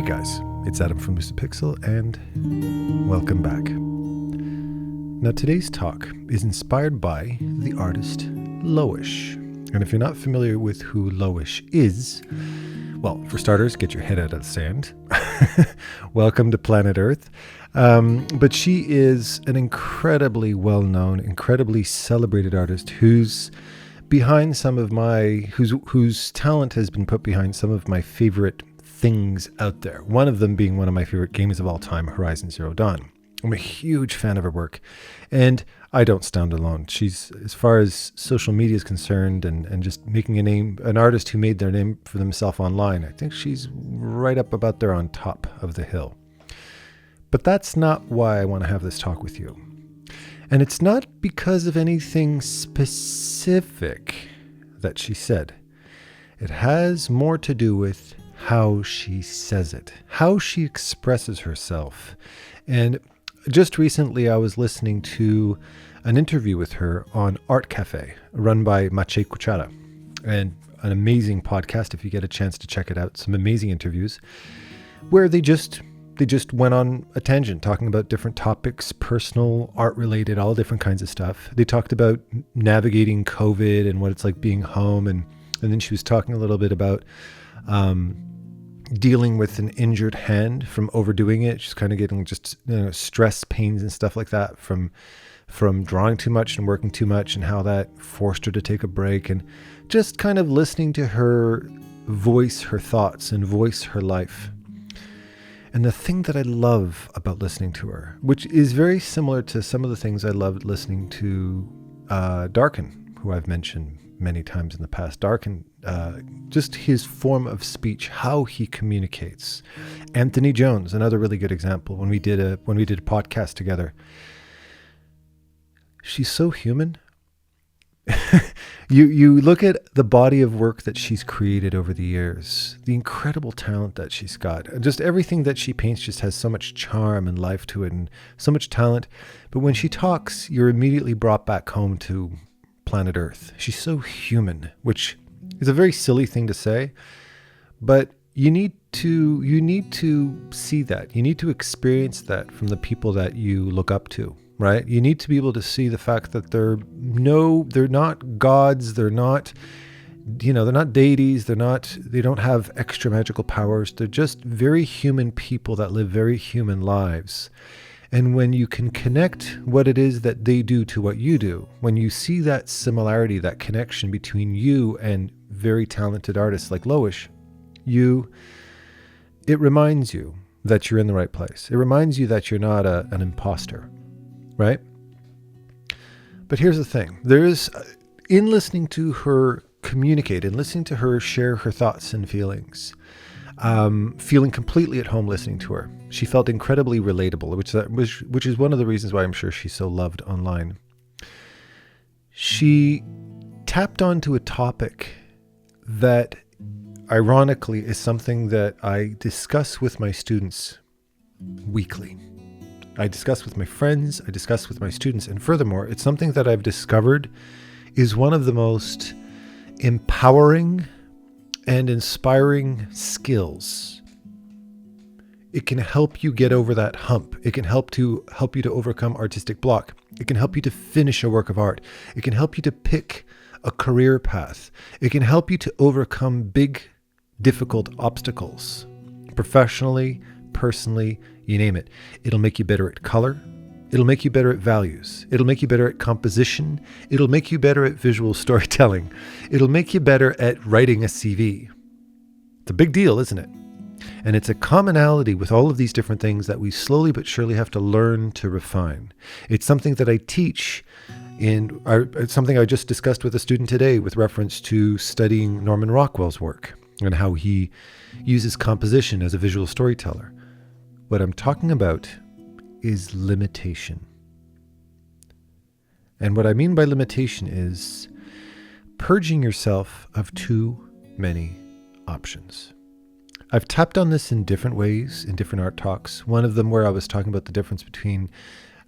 Hey guys, it's Adam from Lucid Pixel and welcome back. Now today's talk is inspired by the artist Loish. And if you're not familiar with who Loish is, well, for starters, get your head out of the sand. Welcome to planet Earth. But she is an incredibly well-known, incredibly celebrated artist whose talent has been put behind some of my favorite things out there. One of them being one of my favorite games of all time, Horizon Zero Dawn. I'm a huge fan of her work, and I don't stand alone. She's, as far as social media is concerned and just making a name, an artist who made their name for themselves online, I think she's right up about there on top of the hill. But that's not why I want to have this talk with you. And it's not because of anything specific that she said. It has more to do with how she says it, how she expresses herself. And just recently I was listening to an interview with her on Art Cafe, run by Maciej Kuchara, and an amazing podcast if you get a chance to check it out. Some amazing interviews where they just went on a tangent talking about different topics, personal, art related, all different kinds of stuff. They talked about navigating COVID and what it's like being home, and then she was talking a little bit about dealing with an injured hand from overdoing it. She's kind of getting just stress pains and stuff like that from drawing too much and working too much, and how that forced her to take a break, and just kind of listening to her voice her thoughts and voice her life. And the thing that I love about listening to her, which is very similar to some of the things I loved listening to Darkin, who I've mentioned many times in the past. Darkin, just his form of speech, how he communicates. Anthony Jones, another really good example. When we did a podcast together, she's so human. You look at the body of work that she's created over the years, the incredible talent that she's got. Just everything that she paints just has so much charm and life to it and so much talent. But when she talks, you're immediately brought back home to planet Earth. She's so human, which is a very silly thing to say, but you need to see that. You need to experience that from the people that you look up to. Right? You need to be able to see the fact that they're not gods, they're not deities, they don't have extra magical powers. They're just very human people that live very human lives. And when you can connect what it is that they do to what you do, when you see that similarity, that connection between you and very talented artists like Loish, it reminds you that you're in the right place. It reminds you that you're not an imposter. Right? But here's the thing. In listening to her communicate and listening to her share her thoughts and feelings, feeling completely at home listening to her, she felt incredibly relatable, which is one of the reasons why I'm sure she's so loved online. She tapped onto a topic that ironically is something that I discuss with my students weekly. I discuss with my friends, I discuss with my students, and furthermore, it's something that I've discovered is one of the most empowering and inspiring skills. It can help you get over that hump. It can help you to overcome artistic block. It can help you to finish a work of art. It can help you to pick a career path. It can help you to overcome big, difficult obstacles, professionally, personally, you name it. It'll make you better at color. It'll make you better at values. It'll make you better at composition. It'll make you better at visual storytelling. It'll make you better at writing a CV. It's a big deal, isn't it? And it's a commonality with all of these different things that we slowly but surely have to learn to refine. It's something that I teach it's something I just discussed with a student today with reference to studying Norman Rockwell's work and how he uses composition as a visual storyteller. What I'm talking about is limitation. And what I mean by limitation is purging yourself of too many options. I've tapped on this in different ways, in different art talks. One of them where I was talking about the difference between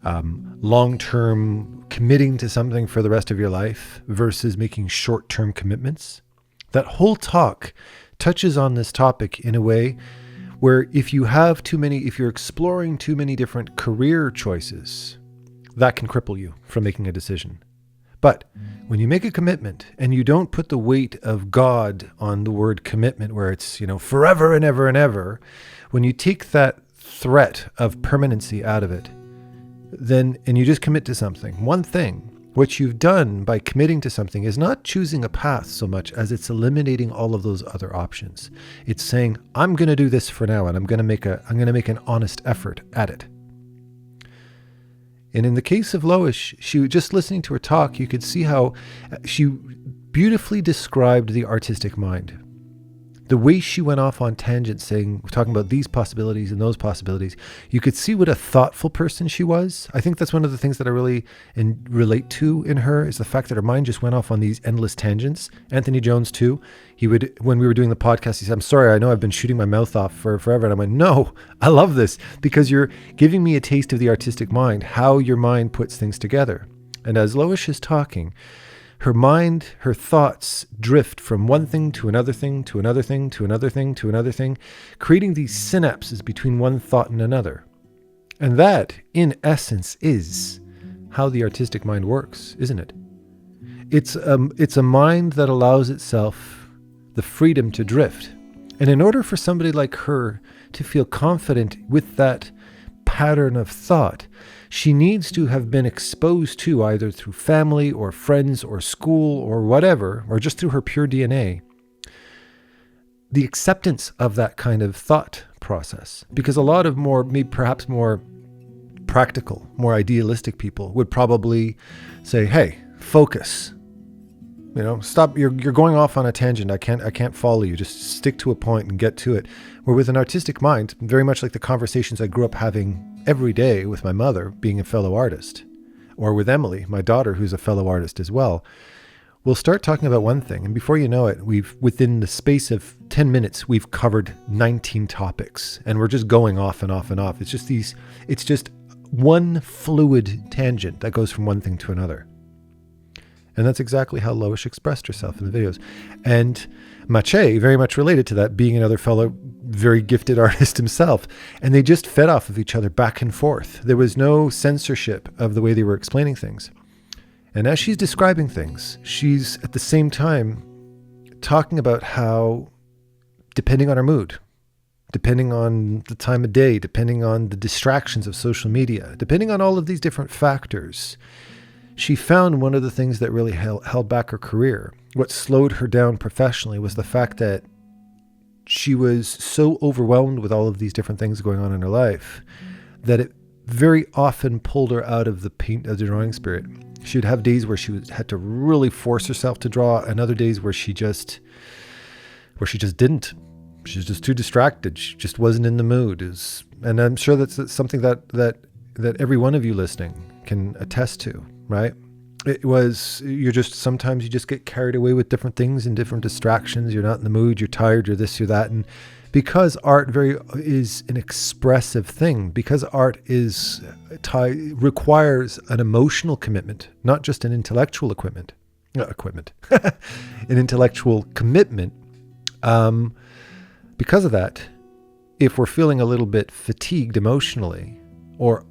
long-term committing to something for the rest of your life versus making short-term commitments. That whole talk touches on this topic in a way where if you're exploring too many different career choices, that can cripple you from making a decision. But when you make a commitment and you don't put the weight of God on the word commitment, where it's, forever and ever and ever, when you take that threat of permanency out of it, then, and you just commit to something, one thing, what you've done by committing to something is not choosing a path so much as it's eliminating all of those other options. It's saying, I'm going to do this for now, and I'm going to make an honest effort at it. And in the case of Lois, she just listening to her talk, you could see how she beautifully described the artistic mind. The way she went off on tangents, talking about these possibilities and those possibilities, you could see what a thoughtful person she was. I think that's one of the things that I really relate to in her, is the fact that her mind just went off on these endless tangents. Anthony Jones too. When we were doing the podcast, he said, I'm sorry, I know I've been shooting my mouth off for forever. And I went, no, I love this, because you're giving me a taste of the artistic mind, how your mind puts things together. And as Lois is talking, her mind, her thoughts drift from one thing to another thing, to another thing, to another thing, to another thing, creating these synapses between one thought and another. And that, in essence, is how the artistic mind works, isn't it? It's a mind that allows itself the freedom to drift. And in order for somebody like her to feel confident with that pattern of thought, she needs to have been exposed to, either through family or friends or school or whatever, or just through her pure DNA, the acceptance of that kind of thought process. Because a lot of perhaps more practical, more idealistic people would probably say, hey, focus. Stop, you're going off on a tangent. I can't follow you. Just stick to a point and get to it. Where with an artistic mind, very much like the conversations I grew up having every day with my mother, being a fellow artist, or with Emily, my daughter, who's a fellow artist as well, we'll start talking about one thing. And before you know it, within the space of 10 minutes, we've covered 19 topics, and we're just going off and off and off. It's just one fluid tangent that goes from one thing to another. And that's exactly how Lois expressed herself in the videos. And Mache very much related to that, being another fellow very gifted artist himself. And they just fed off of each other back and forth. There was no censorship of the way they were explaining things. And as she's describing things, she's at the same time talking about how, depending on her mood, depending on the time of day, depending on the distractions of social media, depending on all of these different factors, she found one of the things that really held back her career. What slowed her down professionally was the fact that she was so overwhelmed with all of these different things going on in her life that it very often pulled her out of the drawing spirit. She would have days where she had to really force herself to draw, and other days where she just didn't. She was just too distracted. She just wasn't in the mood. And I'm sure that's something that every one of you listening can attest to. Right? Sometimes you just get carried away with different things and different distractions. You're not in the mood, you're tired, you're this, you're that. And because art is an expressive thing, because art requires an emotional commitment, not just an intellectual an intellectual commitment. Because of that, if we're feeling a little bit fatigued emotionally or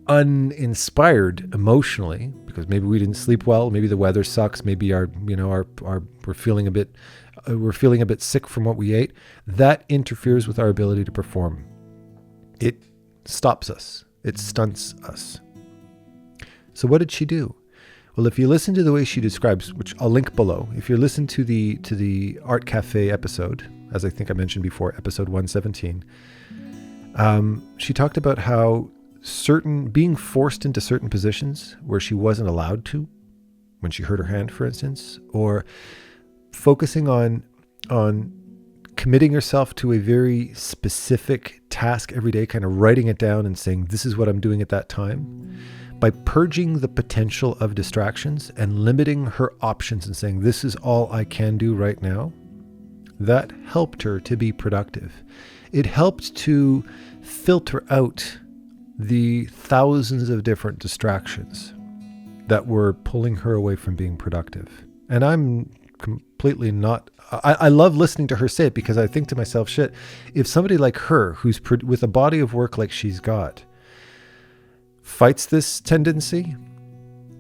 uninspired emotionally, because maybe we didn't sleep well, maybe the weather sucks, maybe we're feeling a bit sick from what we ate, that interferes with our ability to perform. It stops us. It stunts us. So what did she do? Well, if you listen to the way she describes, which I'll link below, if you listen to the Art Cafe episode, as I think I mentioned before, episode 117, she talked about how being forced into certain positions where she wasn't allowed to, when she hurt her hand, for instance, or focusing on committing herself to a very specific task every day, kind of writing it down and saying, this is what I'm doing at that time, by purging the potential of distractions and limiting her options and saying, this is all I can do right now, that helped her to be productive. It helped to filter out the thousands of different distractions that were pulling her away from being productive. And I'm completely not. I love listening to her say it because I think to myself, shit, if somebody like her, who's with a body of work like she's got, fights this tendency,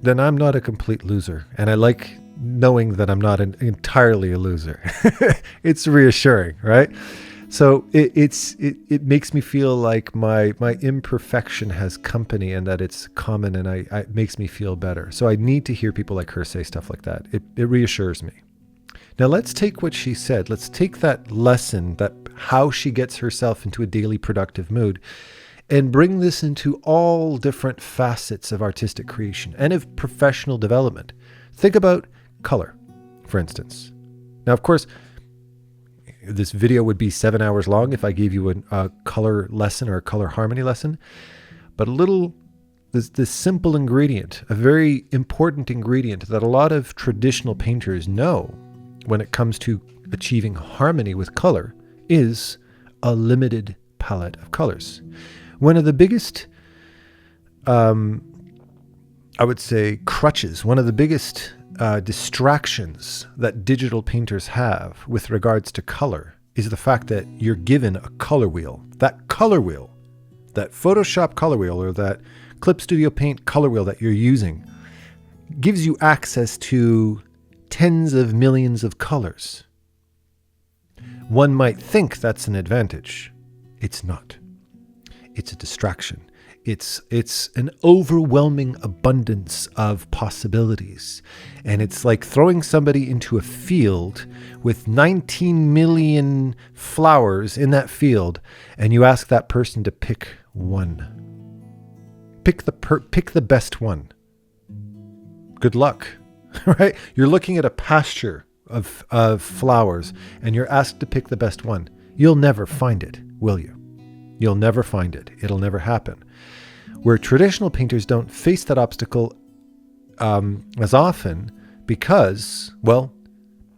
then I'm not a complete loser. And I like knowing that I'm not entirely a loser. It's reassuring, right? So it makes me feel like my imperfection has company and that it's common, and it makes me feel better. So I need to hear people like her say stuff like that. It reassures me. Now let's take what she said. Let's take that lesson, that how she gets herself into a daily productive mood, and bring this into all different facets of artistic creation and of professional development. Think about color, for instance. Now, of course, this video would be 7 hours long if I gave you a color lesson or a color harmony lesson. But this simple ingredient, a very important ingredient that a lot of traditional painters know when it comes to achieving harmony with color, is a limited palette of colors. One of the biggest, I would say, crutches, one of the biggest distractions that digital painters have with regards to color is the fact that you're given a color wheel. That color wheel, that Photoshop color wheel or that Clip Studio Paint color wheel that you're using, gives you access to tens of millions of colors. One might think that's an advantage. It's not. It's a distraction. It's an overwhelming abundance of possibilities. And it's like throwing somebody into a field with 19 million flowers in that field, and you ask that person to pick one. Pick the best one. Good luck, right? You're looking at a pasture of flowers, and you're asked to pick the best one. You'll never find it, will you? You'll never find it. It'll never happen. Where traditional painters don't face that obstacle as often because, well,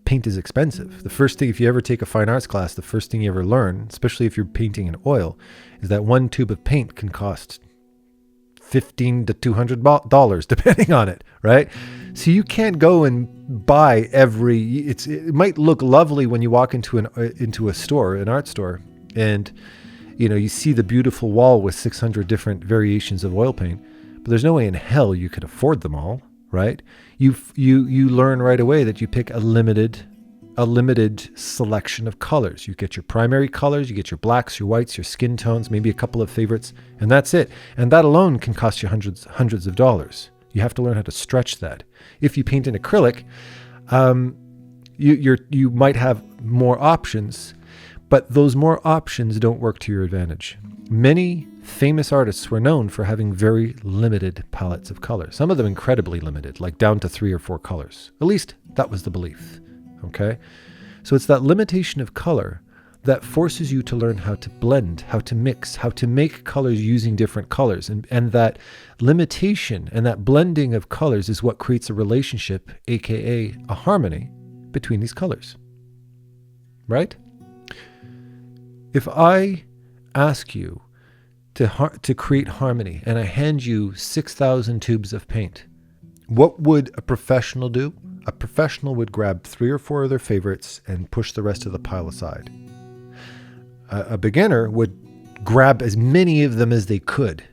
paint is expensive. The first thing, if you ever take a fine arts class, the first thing you ever learn, especially if you're painting in oil, is that one tube of paint can cost $15 to $200 depending on it, right? So you can't go and buy it might look lovely when you walk into a store, an art store, and you see the beautiful wall with 600 different variations of oil paint, but there's no way in hell you could afford them all, right? You learn right away that you pick a limited selection of colors. You get your primary colors, you get your blacks, your whites, your skin tones, maybe a couple of favorites, and that's it. And that alone can cost you hundreds of dollars. You have to learn how to stretch that. If you paint in acrylic, you might have more options, but those more options don't work to your advantage. Many famous artists were known for having very limited palettes of color. Some of them incredibly limited, like down to 3 or 4 colors. At least that was the belief. Okay? So it's that limitation of color that forces you to learn how to blend, how to mix, how to make colors using different colors. And that limitation and that blending of colors is what creates a relationship, aka a harmony, between these colors. Right? If I ask you to create harmony and I hand you 6,000 tubes of paint, what would a professional do? A professional would grab 3 or 4 of their favorites and push the rest of the pile aside. A beginner would grab as many of them as they could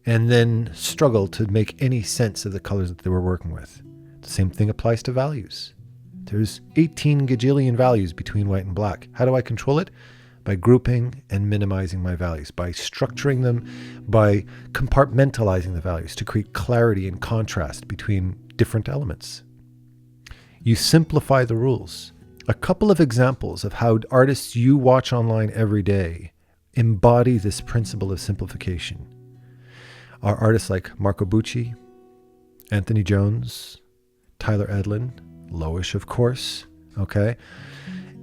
and then struggle to make any sense of the colors that they were working with. The same thing applies to values. There's 18 gajillion values between white and black. How do I control it? By grouping and minimizing my values, by structuring them, by compartmentalizing the values to create clarity and contrast between different elements. You simplify the rules. A couple of examples of how artists you watch online every day embody this principle of simplification are artists like Marco Bucci, Anthony Jones, Tyler Edlin, Loish, of course, okay?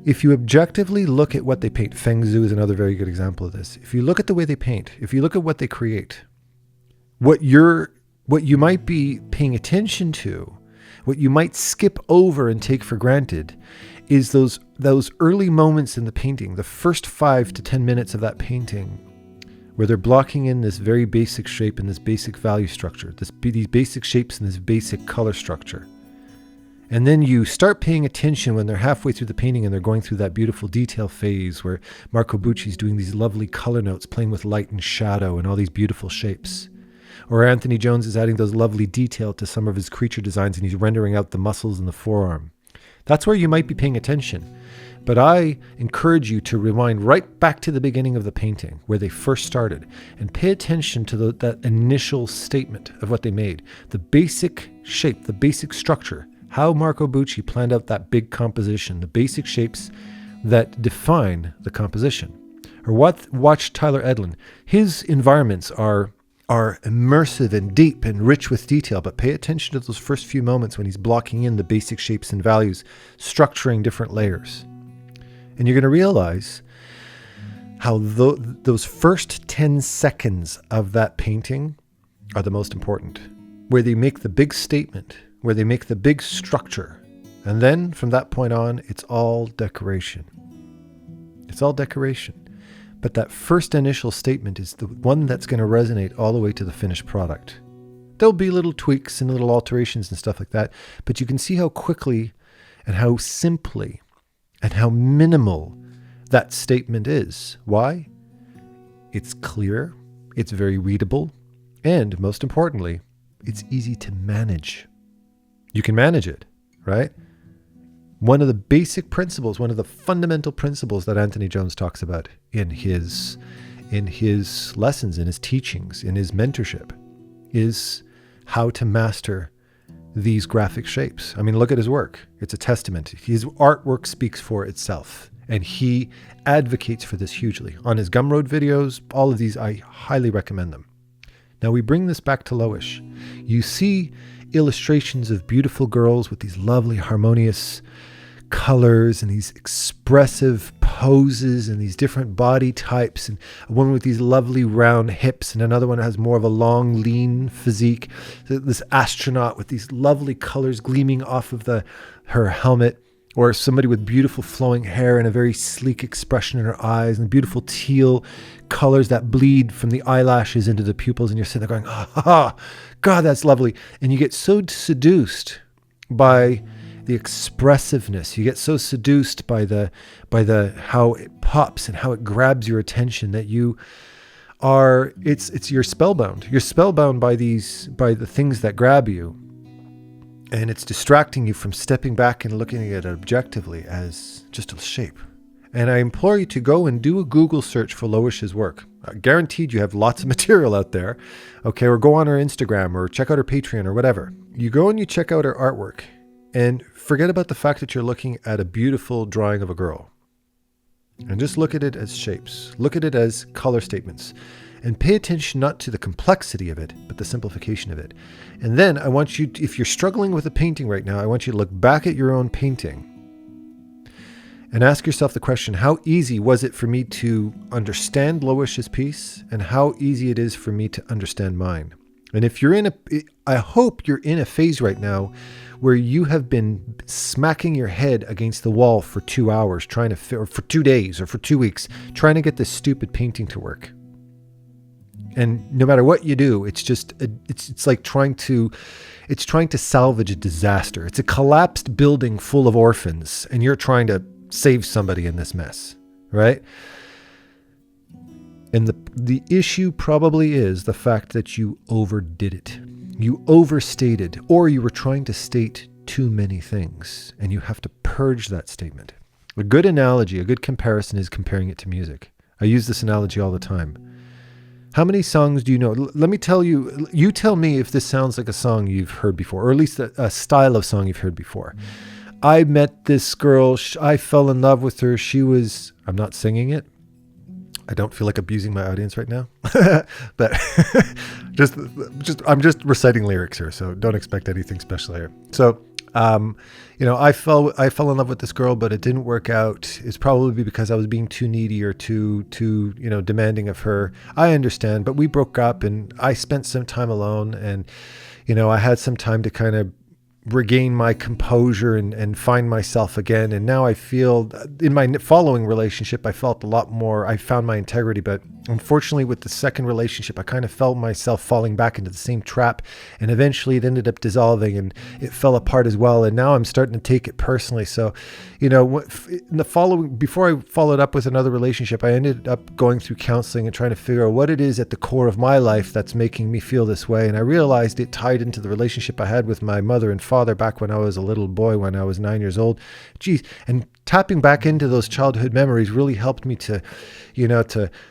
If you objectively look at what they paint, Feng Zhu is another very good example of this. If you look at the way they paint, if you look at what they create, what you might be paying attention to, what you might skip over and take for granted is those early moments in the painting, the first 5 to 10 minutes of that painting, where they're blocking in this very basic shape and this basic value structure, these basic shapes and this basic color structure. And then you start paying attention when they're halfway through the painting and they're going through that beautiful detail phase where Marco Bucci's doing these lovely color notes, playing with light and shadow and all these beautiful shapes. Or Anthony Jones is adding those lovely detail to some of his creature designs and he's rendering out the muscles in the forearm. That's where you might be paying attention. But I encourage you to rewind right back to the beginning of the painting where they first started and pay attention to that initial statement of what they made. The basic shape, the basic structure, how Marco Bucci planned out that big composition, the basic shapes that define the composition. Or watch Tyler Edlin. His environments are immersive and deep and rich with detail, but pay attention to those first few moments when he's blocking in the basic shapes and values, structuring different layers. And you're going to realize how those first 10 seconds of that painting are the most important, where they make the big statement, where they make the big structure. And then from that point on, it's all decoration. It's all decoration. But that first initial statement is the one that's going to resonate all the way to the finished product. There'll be little tweaks and little alterations and stuff like that, but you can see how quickly and how simply and how minimal that statement is. Why? It's clear, it's very readable, and most importantly, it's easy to manage. You can manage it, right? One of the basic principles, one of the fundamental principles that Anthony Jones talks about in his lessons, in his teachings, in his mentorship, is how to master these graphic shapes. I mean, look at his work. It's a testament. His artwork speaks for itself, and he advocates for this hugely. On his Gumroad videos, all of these, I highly recommend them. Now we bring this back to Loish. You see illustrations of beautiful girls with these lovely harmonious colors and these expressive poses and these different body types, and a woman with these lovely round hips and another one that has more of a long lean physique, this astronaut with these lovely colors gleaming off of her helmet, or somebody with beautiful flowing hair and a very sleek expression in her eyes and beautiful teal colors that bleed from the eyelashes into the pupils, and you're sitting there going, ah, God, that's lovely. And you get so seduced by the expressiveness. You get so seduced by the how it pops and how it grabs your attention that you're spellbound. You're spellbound by the things that grab you. And it's distracting you from stepping back and looking at it objectively as just a shape. And I implore you to go and do a Google search for Loish's work. Guaranteed you have lots of material out there. Okay, or go on her Instagram or check out her Patreon or whatever. You go and you check out her artwork and forget about the fact that you're looking at a beautiful drawing of a girl. And just look at it as shapes. Look at it as color statements. And pay attention not to the complexity of it, but the simplification of it. And then I want you, if you're struggling with a painting right now, I want you to look back at your own painting and ask yourself the question, how easy was it for me to understand Loish's piece, and how easy it is for me to understand mine? And if you're I hope you're in a phase right now where you have been smacking your head against the wall for 2 hours or for 2 days or for 2 weeks, trying to get this stupid painting to work. And no matter what you do, it's just, it's like trying to salvage a disaster. It's a collapsed building full of orphans, and you're trying to save somebody in this mess, right? And the issue probably is the fact that you overdid it. You overstated, or you were trying to state too many things, and you have to purge that statement. A good analogy, a good comparison is comparing it to music. I use this analogy all the time. How many songs do you know? Let me tell you, you tell me if this sounds like a song you've heard before, or at least a style of song you've heard before. I met this girl, I fell in love with her, I'm not singing it. I don't feel like abusing my audience right now, but I'm just reciting lyrics here, so don't expect anything special here. So, I fell in love with this girl, but it didn't work out. It's probably because I was being too needy or too demanding of her. I understand, but we broke up, and I spent some time alone, and I had some time to kind of regain my composure and find myself again. And now I feel in my following relationship, I felt a lot more, I found my integrity. But unfortunately with the second relationship, I kind of felt myself falling back into the same trap, and eventually it ended up dissolving and it fell apart as well. And now I'm starting to take it personally. So, in the following, before I followed up with another relationship, I ended up going through counseling and trying to figure out what it is at the core of my life that's making me feel this way. And I realized it tied into the relationship I had with my mother and father back when I was a little boy, when I was 9 years old. Geez, and tapping back into those childhood memories really helped me to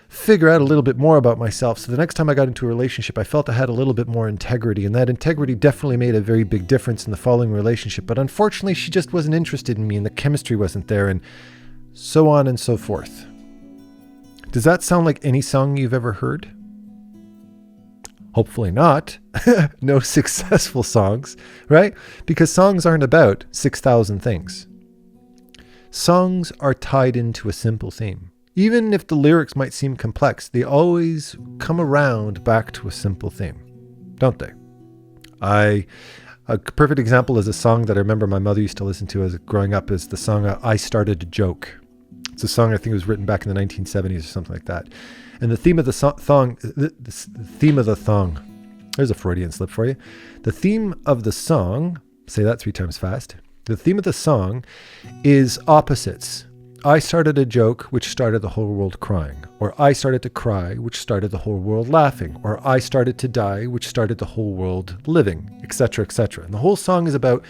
figure out a little bit more about myself. So the next time I got into a relationship, I felt I had a little bit more integrity, and that integrity definitely made a very big difference in the following relationship. But unfortunately, she just wasn't interested in me, and the chemistry wasn't there, and so on and so forth. Does that sound like any song you've ever heard? Hopefully not. No successful songs, right? Because songs aren't about 6,000 things. Songs are tied into a simple theme. Even if the lyrics might seem complex, they always come around back to a simple theme, don't they? A perfect example is a song that I remember my mother used to listen to as growing up, is the song I Started a Joke. It's a song I think it was written back in the 1970s or something like that. And the theme of the thong, there's a Freudian slip for you. The theme of the song, say that 3 times fast. The theme of the song is opposites. I started a joke, which started the whole world crying. Or I started to cry, which started the whole world laughing. Or I started to die, which started the whole world living, etc., etc. And the whole song is about,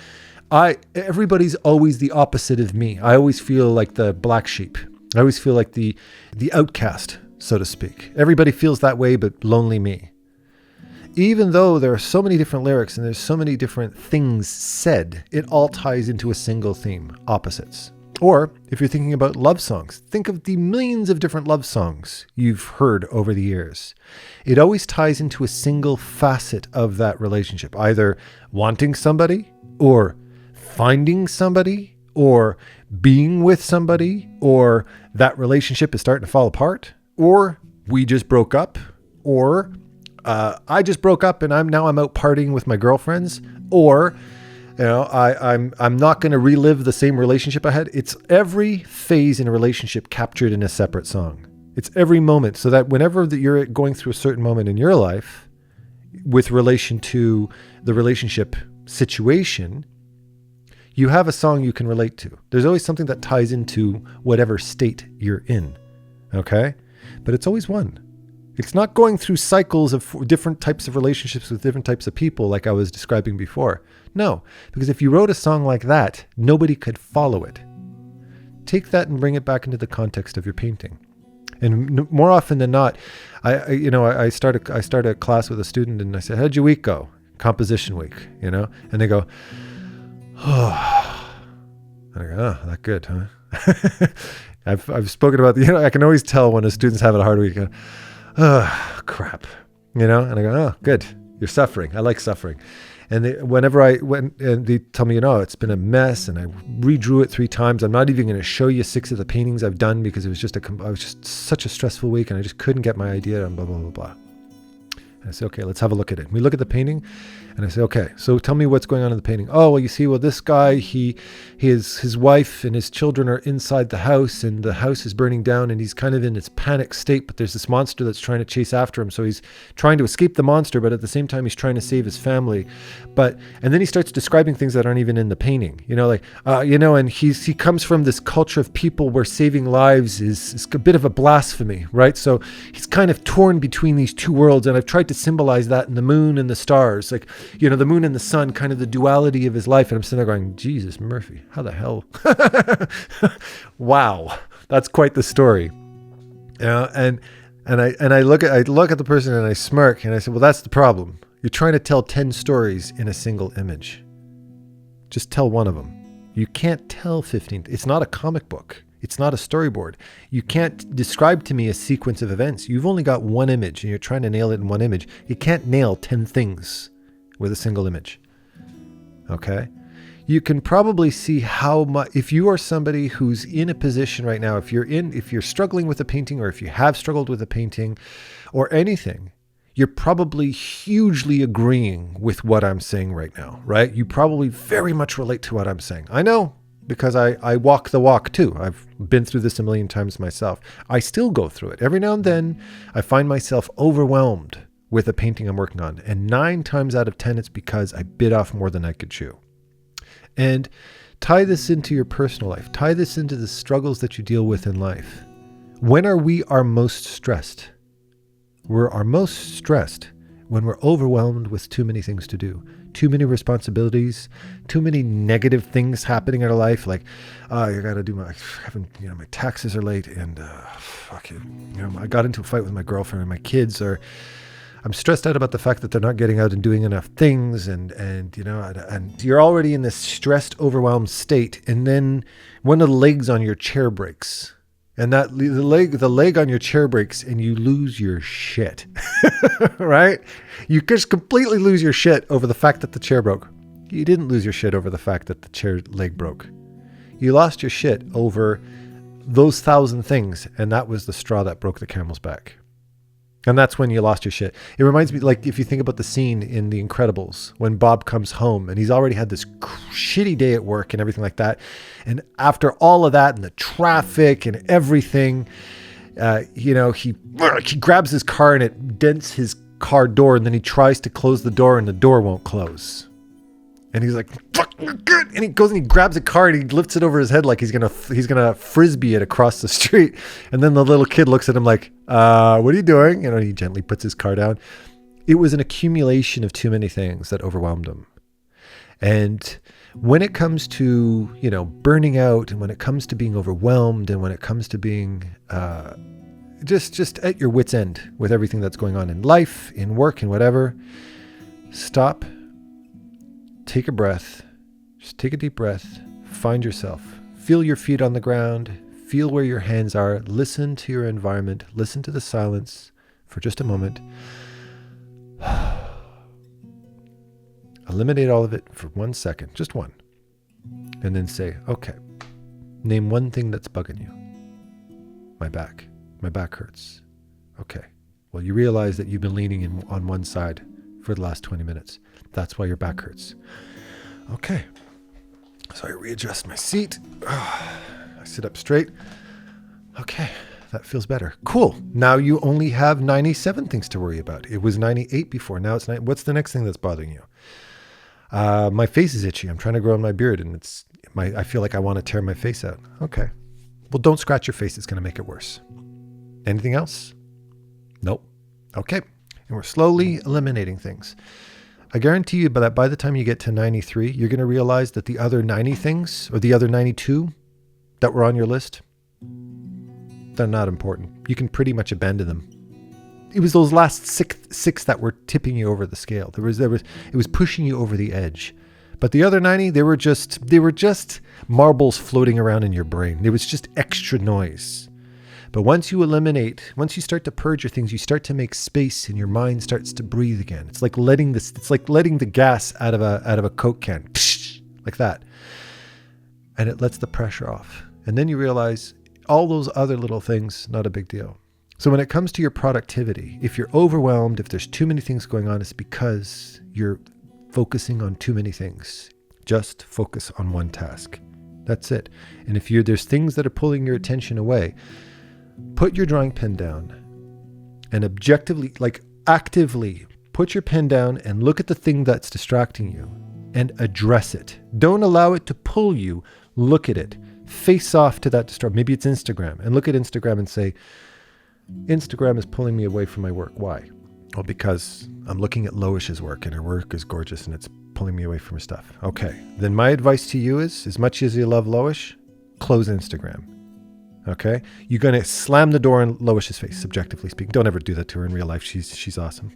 everybody's always the opposite of me. I always feel like the black sheep. I always feel like the outcast, so to speak. Everybody feels that way, but lonely me. Even though there are so many different lyrics and there's so many different things said, it all ties into a single theme, opposites. Or if you're thinking about love songs, think of the millions of different love songs you've heard over the years. It always ties into a single facet of that relationship, either wanting somebody or finding somebody or being with somebody, or that relationship is starting to fall apart, or we just broke up, or I just broke up and I'm out partying with my girlfriends, or I'm not going to relive the same relationship I had. It's every phase in a relationship captured in a separate song. It's every moment, so that whenever you're going through a certain moment in your life with relation to the relationship situation, you have a song you can relate to. There's always something that ties into whatever state you're in. Okay? But it's always one. It's not going through cycles of different types of relationships with different types of people like I was describing before. No, because if you wrote a song like that, nobody could follow it. Take that and bring it back into the context of your painting. And more often than not, I start a class with a student and I say, how'd your week go? Composition week, and they go, oh, and I go, oh, that good, huh? I've spoken about I can always tell when a student's having a hard week. Oh, crap. And I go, oh, good. You're suffering. I like suffering. And whenever I went and they tell me, it's been a mess and I redrew it 3 times. I'm not even going to show you 6 of the paintings I've done because it was just such a stressful week and I just couldn't get my idea and blah, blah, blah, blah. And I say, okay, let's have a look at it. And we look at the painting and I say, okay, so tell me what's going on in the painting. Oh, well, you see, this guy, his wife and his children are inside the house and the house is burning down and he's kind of in this panic state, but there's this monster that's trying to chase after him. So he's trying to escape the monster, but at the same time, he's trying to save his family. And then he starts describing things that aren't even in the painting, and he comes from this culture of people where saving lives is a bit of a blasphemy, right? So he's kind of torn between these 2 worlds. And I've tried to symbolize that in the moon and the stars, like, the moon and the sun, kind of the duality of his life. And I'm sitting there going, Jesus, Murphy, how the hell? Wow, that's quite the story. And I look at the person and I smirk and I say, well, that's the problem. You're trying to tell 10 stories in a single image. Just tell one of them. You can't tell 15. It's not a comic book. It's not a storyboard. You can't describe to me a sequence of events. You've only got one image and you're trying to nail it in one image. You can't nail 10 things with a single image. Okay? You can probably see how much, if you are somebody who's in a position right now, if you're struggling with a painting or if you have struggled with a painting or anything, you're probably hugely agreeing with what I'm saying right now, right? You probably very much relate to what I'm saying. I know, because I walk the walk too. I've been through this a million times myself. I still go through it. Every now and then I find myself overwhelmed with a painting I'm working on. And 9 times out of 10, it's because I bit off more than I could chew. And tie this into your personal life. Tie this into the struggles that you deal with in life. When are we our most stressed? We're our most stressed when we're overwhelmed with too many things to do, too many responsibilities, too many negative things happening in our life. Like, I got to do my taxes are late, and I got into a fight with my girlfriend, and my kids are. I'm stressed out about the fact that they're not getting out and doing enough things, and you're already in this stressed, overwhelmed state, and then one of the legs on your chair breaks. And the leg on your chair breaks, and you lose your shit, right? You just completely lose your shit over the fact that the chair broke. You didn't lose your shit over the fact that the chair leg broke. You lost your shit over those 1,000 things, and that was the straw that broke the camel's back. And that's when you lost your shit. It reminds me, like, if you think about the scene in The Incredibles when Bob comes home and he's already had this shitty day at work and everything like that. And after all of that and the traffic and everything, he grabs his car and it dents his car door, and then he tries to close the door and the door won't close. And he's like, fuck, you're good. And he goes and he grabs a car and he lifts it over his head like he's gonna frisbee it across the street. And then the little kid looks at him like, what are you doing? And he gently puts his car down. It was an accumulation of too many things that overwhelmed him. And when it comes to, burning out, and when it comes to being overwhelmed, and when it comes to being just at your wit's end with everything that's going on in life, in work, and whatever, stop. Take a breath, just take a deep breath, find yourself, feel your feet on the ground, feel where your hands are, listen to your environment, listen to the silence for just a moment. Eliminate all of it for 1 second, just one. And then say, okay, name one thing that's bugging you. My back hurts. Okay, well, you realize that you've been leaning on one side for the last 20 minutes. That's why your back hurts. Okay. So I readjust my seat. I sit up straight. Okay. That feels better. Cool. Now you only have 97 things to worry about. It was 98 before. Now it's 9. What's the next thing that's bothering you? My face is itchy. I'm trying to grow in my beard, and I feel like I want to tear my face out. Okay. Well, don't scratch your face. It's going to make it worse. Anything else? Nope. Okay. And we're slowly eliminating things. I guarantee you that by the time you get to 93, you're going to realize that the other 90 things, or the other 92 that were on your list, they're not important. You can pretty much abandon them. It was those last six that were tipping you over the scale. It was pushing you over the edge. But the other 90, they were just marbles floating around in your brain. It was just extra noise. But once you start to purge your things, you start to make space, and your mind starts to breathe again. It's like letting the gas out of a Coke can, like that. And it lets the pressure off. And then you realize all those other little things, not a big deal. So when it comes to your productivity, if you're overwhelmed, if there's too many things going on, it's because you're focusing on too many things. Just focus on one task. That's it. And if there's things that are pulling your attention away, put your drawing pen down and actively put your pen down and look at the thing that's distracting you and address it. Don't allow it to pull you. Look at it. Face off to that distraction. Maybe it's Instagram, and look at Instagram and say, Instagram is pulling me away from my work. Why? Well, because I'm looking at Loish's work, and her work is gorgeous, and it's pulling me away from her stuff. Okay. Then my advice to you is, as much as you love Loish, close Instagram. Okay? You're going to slam the door in Loish's face, subjectively speaking. Don't ever do that to her in real life. She's awesome.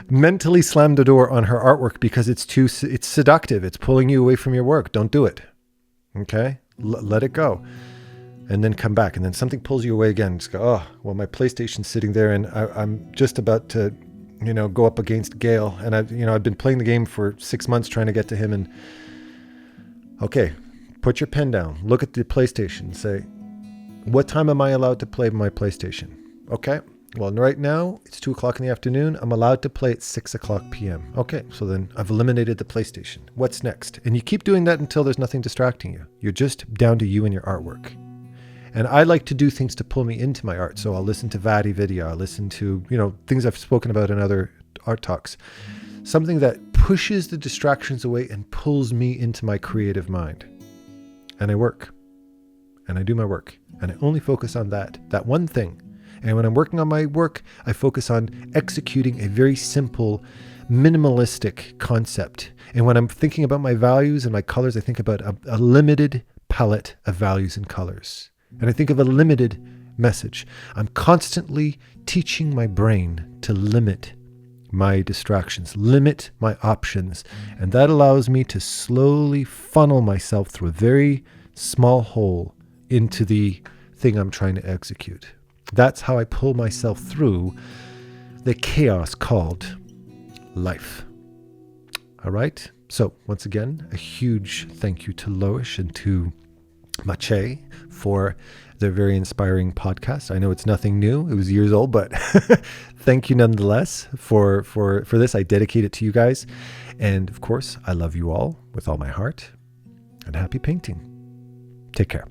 Mentally slam the door on her artwork because it's seductive. It's pulling you away from your work. Don't do it. Okay? Let it go. And then come back. And then something pulls you away again. Just go, oh, well, my PlayStation's sitting there, and I'm just about to, go up against Gale. And I've been playing the game for 6 months trying to get to him. And okay, put your pen down. Look at the PlayStation. Say, what time am I allowed to play my PlayStation? Okay. Well, right now it's 2 o'clock in the afternoon. I'm allowed to play at 6 o'clock p.m. Okay, so then I've eliminated the PlayStation. What's next? And you keep doing that until there's nothing distracting you. You're just down to you and your artwork. And I like to do things to pull me into my art. So I'll listen to Vadi video. I'll listen to, things I've spoken about in other art talks. Something that pushes the distractions away and pulls me into my creative mind. And I work. And I do my work. And I only focus on that one thing. And when I'm working on my work, I focus on executing a very simple, minimalistic concept. And when I'm thinking about my values and my colors, I think about a limited palette of values and colors. And I think of a limited message. I'm constantly teaching my brain to limit my distractions, limit my options. And that allows me to slowly funnel myself through a very small hole into the thing I'm trying to execute. That's how I pull myself through the chaos called life. All right. So once again, a huge thank you to Loish and to Mache for their very inspiring podcast. I know it's nothing new. It was years old, but thank you nonetheless for this. I dedicate it to you guys. And of course, I love you all with all my heart, and happy painting. Take care.